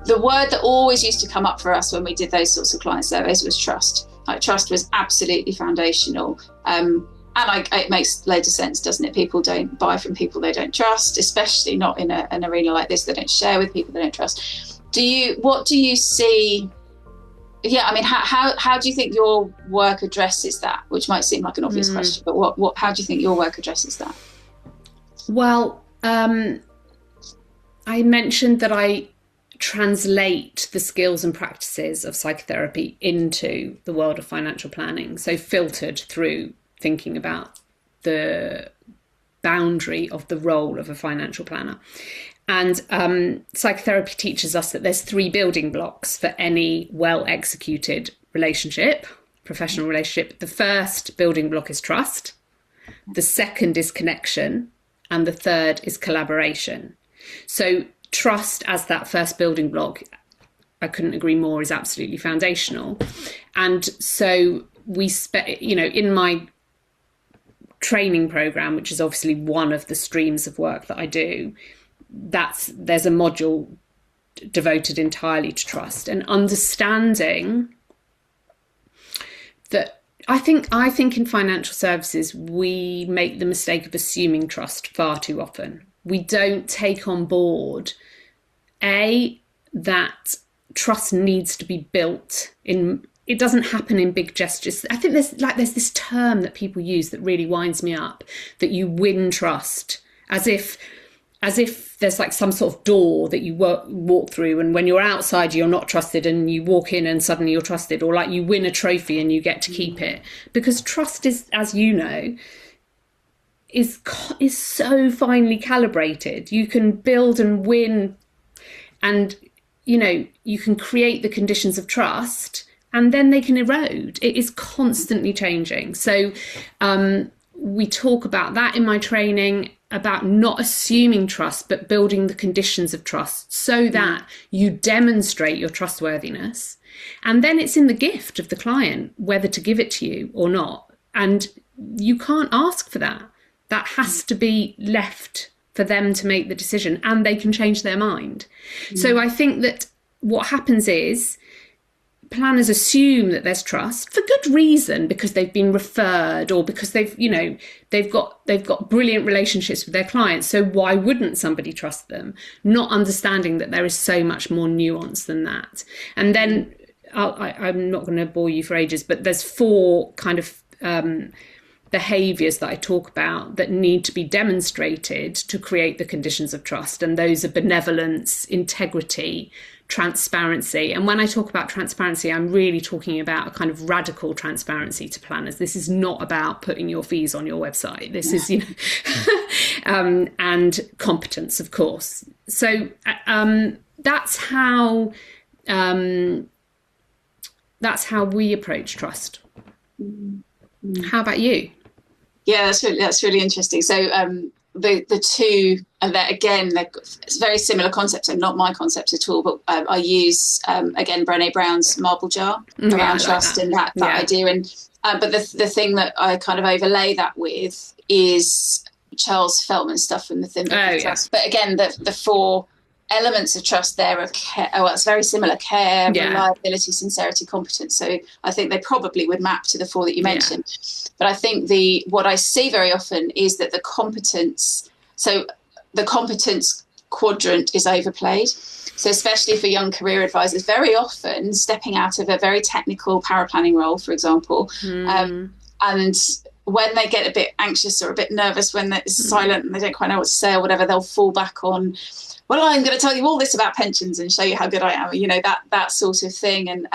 the word that always used to come up for us when we did those sorts of client surveys was trust. Like, trust was absolutely foundational. It makes loads of sense, doesn't it? People don't buy from people they don't trust, especially not in an arena like this. They don't share with people they don't trust. What do you see? Yeah, I mean, how do you think your work addresses that? Which might seem like an obvious question, but how do you think your work addresses that? Well, I mentioned that I translate the skills and practices of psychotherapy into the world of financial planning. So filtered through thinking about the boundary of the role of a financial planner. And psychotherapy teaches us that there's 3 building blocks for any well-executed relationship, professional relationship. The first building block is trust. The second is connection. And the third is collaboration. So trust as that first building block, I couldn't agree more, is absolutely foundational. And so in my training program, which is obviously one of the streams of work that I do, there's a module devoted entirely to trust and understanding that I think in financial services, we make the mistake of assuming trust far too often. We don't take on board, that trust needs to be built in. It doesn't happen in big gestures. I think there's this term that people use that really winds me up, that you win trust, as if there's like some sort of door that you walk through, and when you're outside you're not trusted, and you walk in and suddenly you're trusted, or like you win a trophy and you get to keep it. Because trust is, as you know, is so finely calibrated. You can build and win, and you can create the conditions of trust, and then they can erode. It is constantly changing. So we talk about that in my training, about not assuming trust, but building the conditions of trust so that you demonstrate your trustworthiness. And then it's in the gift of the client whether to give it to you or not. And you can't ask for that. That has to be left for them to make the decision, and they can change their mind. So I think that what happens is planners assume that there's trust for good reason, because they've been referred, or because they've got brilliant relationships with their clients. So why wouldn't somebody trust them? Not understanding that there is so much more nuance than that. And then I'm not going to bore you for ages, but there's 4 kind of behaviours that I talk about that need to be demonstrated to create the conditions of trust. And those are benevolence, integrity, transparency. And when I talk about transparency, I'm really talking about a kind of radical transparency to planners. This is not about putting your fees on your website. This is, and competence, of course. So that's how we approach trust. How about you? Yeah, that's really interesting. So the two are there again. It's very similar concepts. So not my concept at all, but I use again Brené Brown's marble jar around trust and that idea. And but the thing that I kind of overlay that with is Charles Feltman's stuff from the Thin Book of Trust. But again, the 4 elements of trust there are care. Oh, well, it's very similar: care, reliability, sincerity, competence. So I think they probably would map to the 4 that you mentioned. But I think what I see very often is that the competence quadrant is overplayed. So especially for young career advisors, very often stepping out of a very technical power planning role, for example, and when they get a bit anxious or a bit nervous when it's silent and they don't quite know what to say or whatever, they'll fall back on, well, I'm going to tell you all this about pensions and show you how good I am, that sort of thing. And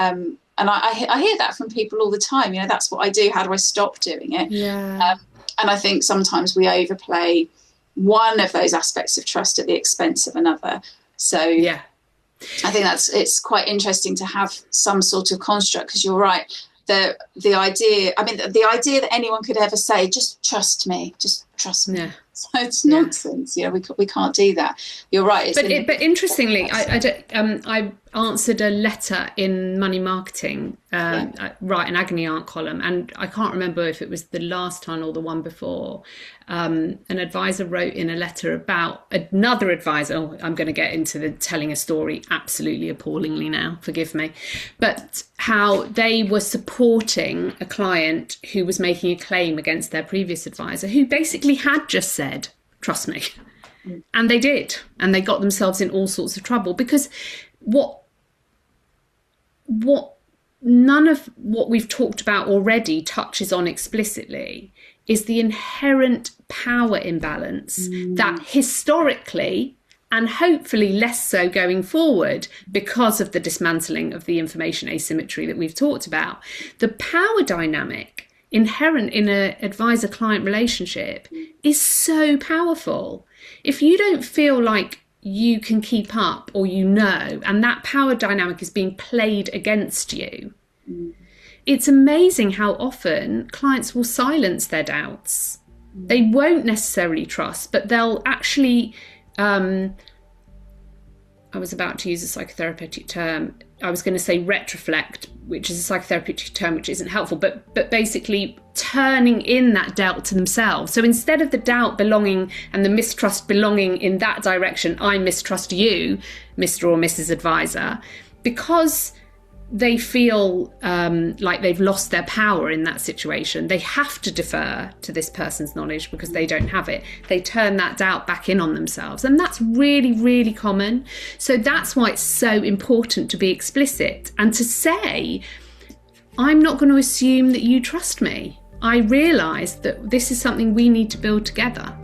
I hear that from people all the time. That's what I do. How do I stop doing it? Yeah. And I think sometimes we overplay one of those aspects of trust at the expense of another. So I think it's quite interesting to have some sort of construct, because you're right. The idea that anyone could ever say, just trust me, just trust me. Yeah. So it's nonsense. We can't do that. You're right. But interestingly, I answered a letter in Money Marketing, Write an Agony Aunt column, and I can't remember if it was the last time or the one before. An advisor wrote in a letter about another advisor. Oh, I'm going to get into the telling a story absolutely appallingly now, forgive me, but how they were supporting a client who was making a claim against their previous advisor, who basically had just said, trust me. And they did. And they got themselves in all sorts of trouble, because what none of what we've talked about already touches on explicitly is the inherent power imbalance that historically, and hopefully less so going forward because of the dismantling of the information asymmetry that we've talked about, the power dynamic inherent in an advisor-client relationship is so powerful. If you don't feel like you can keep up, or and that power dynamic is being played against you, it's amazing how often clients will silence their doubts. They won't necessarily trust, but they'll actually, I was about to use a psychotherapeutic term. I was going to say retroflect, which is a psychotherapeutic term which isn't helpful, but basically turning in that doubt to themselves. So instead of the doubt belonging and the mistrust belonging in that direction, I mistrust you, Mr. or Mrs. Advisor, because they feel like they've lost their power in that situation. They have to defer to this person's knowledge because they don't have it. They turn that doubt back in on themselves. And that's really, really common. So that's why it's so important to be explicit and to say, I'm not going to assume that you trust me. I realise that this is something we need to build together.